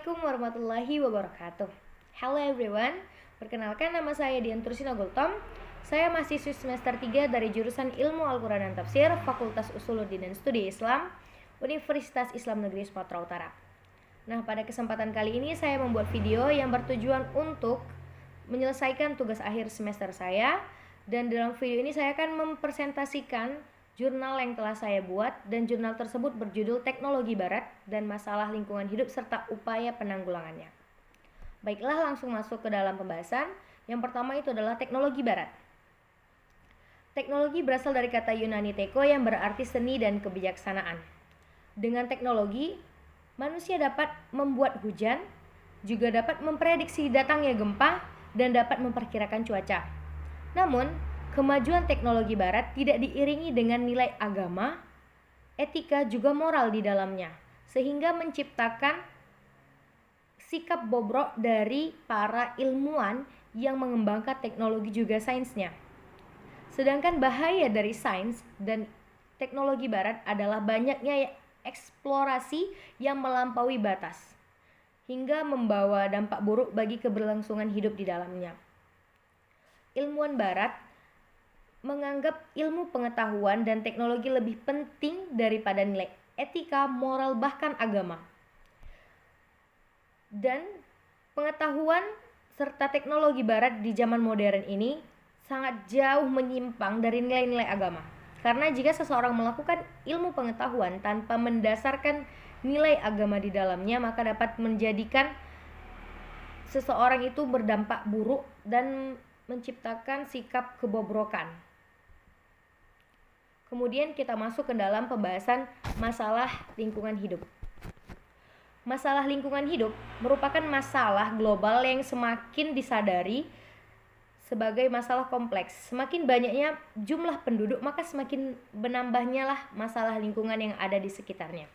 Assalamualaikum warahmatullahi wabarakatuh. Hello everyone, perkenalkan nama saya Dian Tursina Gultom. Saya mahasiswi semester 3 dari jurusan Ilmu Al-Quran dan Tafsir, Fakultas Usuluddin dan Studi Islam, Universitas Islam Negeri Sumatera Utara. Nah, pada kesempatan kali ini saya membuat video yang bertujuan untuk menyelesaikan tugas akhir semester saya. Dan dalam video ini saya akan mempresentasikan jurnal yang telah saya buat, dan jurnal tersebut berjudul Teknologi Barat dan Masalah Lingkungan Hidup serta Upaya Penanggulangannya. Baiklah, langsung masuk ke dalam pembahasan. Yang pertama itu adalah teknologi barat. Teknologi berasal dari kata Yunani teko yang berarti seni dan kebijaksanaan. Dengan teknologi, manusia dapat membuat hujan, juga dapat memprediksi datangnya gempa, dan dapat memperkirakan cuaca. Namun, kemajuan teknologi barat tidak diiringi dengan nilai agama, etika, juga moral di dalamnya, sehingga menciptakan sikap bobrok dari para ilmuwan yang mengembangkan teknologi juga sainsnya. Sedangkan bahaya dari sains dan teknologi barat adalah banyaknya eksplorasi yang melampaui batas, hingga membawa dampak buruk bagi keberlangsungan hidup di dalamnya. Ilmuwan barat menganggap ilmu pengetahuan dan teknologi lebih penting daripada nilai etika, moral, bahkan agama. Dan pengetahuan serta teknologi barat di zaman modern ini sangat jauh menyimpang dari nilai-nilai agama. Karena jika seseorang melakukan ilmu pengetahuan tanpa mendasarkan nilai agama di dalamnya, maka dapat menjadikan seseorang itu berdampak buruk dan menciptakan sikap kebobrokan. Kemudian kita masuk ke dalam pembahasan masalah lingkungan hidup. Masalah lingkungan hidup merupakan masalah global yang semakin disadari sebagai masalah kompleks. Semakin banyaknya jumlah penduduk, maka semakin menambahnya lah masalah lingkungan yang ada di sekitarnya.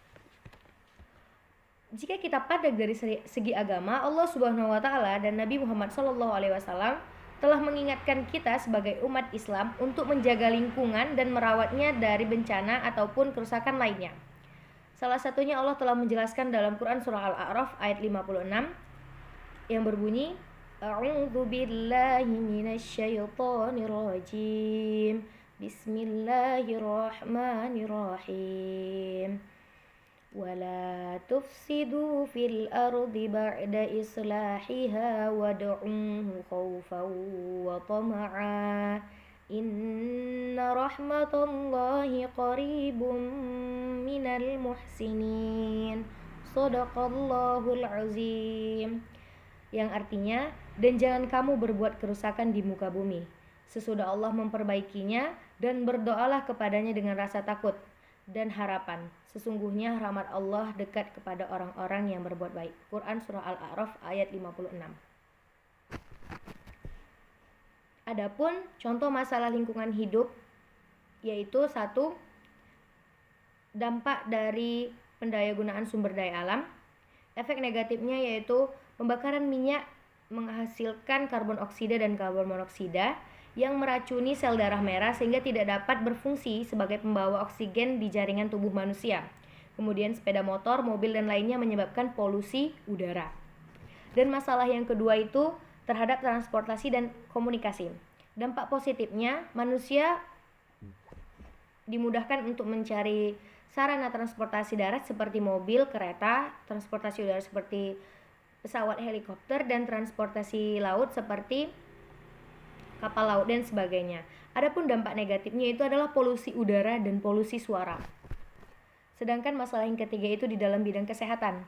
Jika kita pandang dari segi agama, Allah Subhanahu wa taala dan Nabi Muhammad SAW telah mengingatkan kita sebagai umat Islam untuk menjaga lingkungan dan merawatnya dari bencana ataupun kerusakan lainnya. Salah satunya Allah telah menjelaskan dalam Quran surah Al-A'raf ayat 56 yang berbunyi, A'udzu billahi minasyaitonir rajim. Bismillahirrahmanirrahim. وَلَا تُفْسِدُوا فِي الْأَرْضِ بَعْدَ إِصْلَاحِهَا وَادْعُوهُ خَوْفًا وَطَمَعًا إِنَّ رَحْمَةَ اللَّهِ قَرِيبٌ مِنَ الْمُحْسِنِينَ Shadaqallahul Azim. Yang artinya, dan jangan kamu berbuat kerusakan di muka bumi sesudah Allah memperbaikinya, dan berdoalah kepadanya dengan rasa takut dan harapan. Sesungguhnya rahmat Allah dekat kepada orang-orang yang berbuat baik. Quran surah Al-A'raf ayat 56. Adapun contoh masalah lingkungan hidup yaitu 1. Dampak dari pendayagunaan sumber daya alam. Efek negatifnya yaitu pembakaran minyak menghasilkan karbon oksida dan karbon monoksida yang meracuni sel darah merah sehingga tidak dapat berfungsi sebagai pembawa oksigen di jaringan tubuh manusia. Kemudian sepeda motor, mobil, dan lainnya menyebabkan polusi udara. Dan masalah yang kedua itu terhadap transportasi dan komunikasi. Dampak positifnya, manusia dimudahkan untuk mencari sarana transportasi darat seperti mobil, kereta, transportasi udara seperti pesawat, helikopter, dan transportasi laut seperti kapal laut dan sebagainya. Adapun dampak negatifnya itu adalah polusi udara dan polusi suara. Sedangkan masalah yang ketiga itu di dalam bidang kesehatan.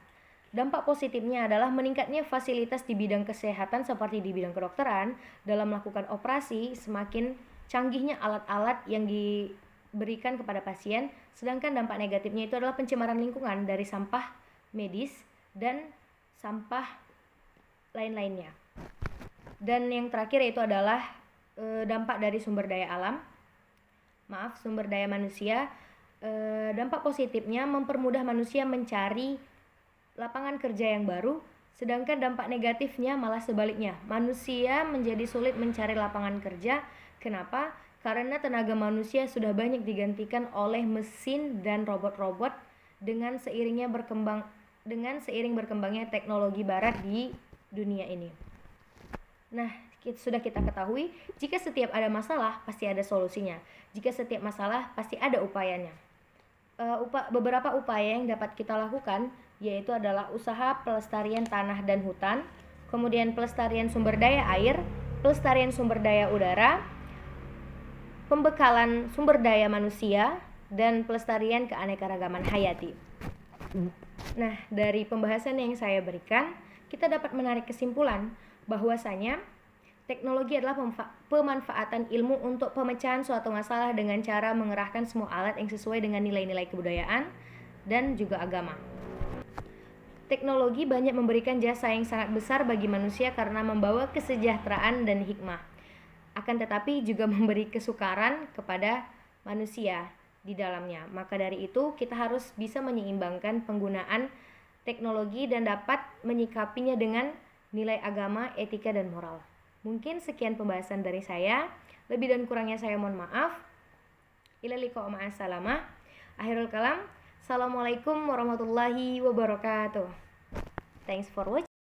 Dampak positifnya adalah meningkatnya fasilitas di bidang kesehatan seperti di bidang kedokteran dalam melakukan operasi, semakin canggihnya alat-alat yang diberikan kepada pasien. Sedangkan dampak negatifnya itu adalah pencemaran lingkungan dari sampah medis dan sampah lain-lainnya. Dan yang terakhir yaitu adalah dampak dari sumber daya manusia. Dampak positifnya mempermudah manusia mencari lapangan kerja yang baru, sedangkan dampak negatifnya malah sebaliknya. Manusia menjadi sulit mencari lapangan kerja. Kenapa? Karena tenaga manusia sudah banyak digantikan oleh mesin dan robot-robot dengan seiringnya dengan seiring berkembangnya teknologi barat di dunia ini. Nah, sudah kita ketahui, jika setiap ada masalah, pasti ada solusinya. Jika setiap masalah, pasti ada upayanya. Beberapa upaya yang dapat kita lakukan, yaitu adalah usaha pelestarian tanah dan hutan, kemudian pelestarian sumber daya air, pelestarian sumber daya udara, pembekalan sumber daya manusia, dan pelestarian keanekaragaman hayati. Nah, dari pembahasan yang saya berikan, kita dapat menarik kesimpulan bahwasanya teknologi adalah pemanfaatan ilmu untuk pemecahan suatu masalah dengan cara mengerahkan semua alat yang sesuai dengan nilai-nilai kebudayaan dan juga agama. Teknologi banyak memberikan jasa yang sangat besar bagi manusia karena membawa kesejahteraan dan hikmah. Akan tetapi juga memberi kesukaran kepada manusia di dalamnya. Maka dari itu kita harus bisa menyeimbangkan penggunaan teknologi dan dapat menyikapinya dengan nilai agama, etika, dan moral. Mungkin sekian pembahasan dari saya. Lebih dan kurangnya saya mohon maaf. Ilal liqa ma'assalamah. Akhirul kalam. Assalamualaikum warahmatullahi wabarakatuh. Thanks for watching.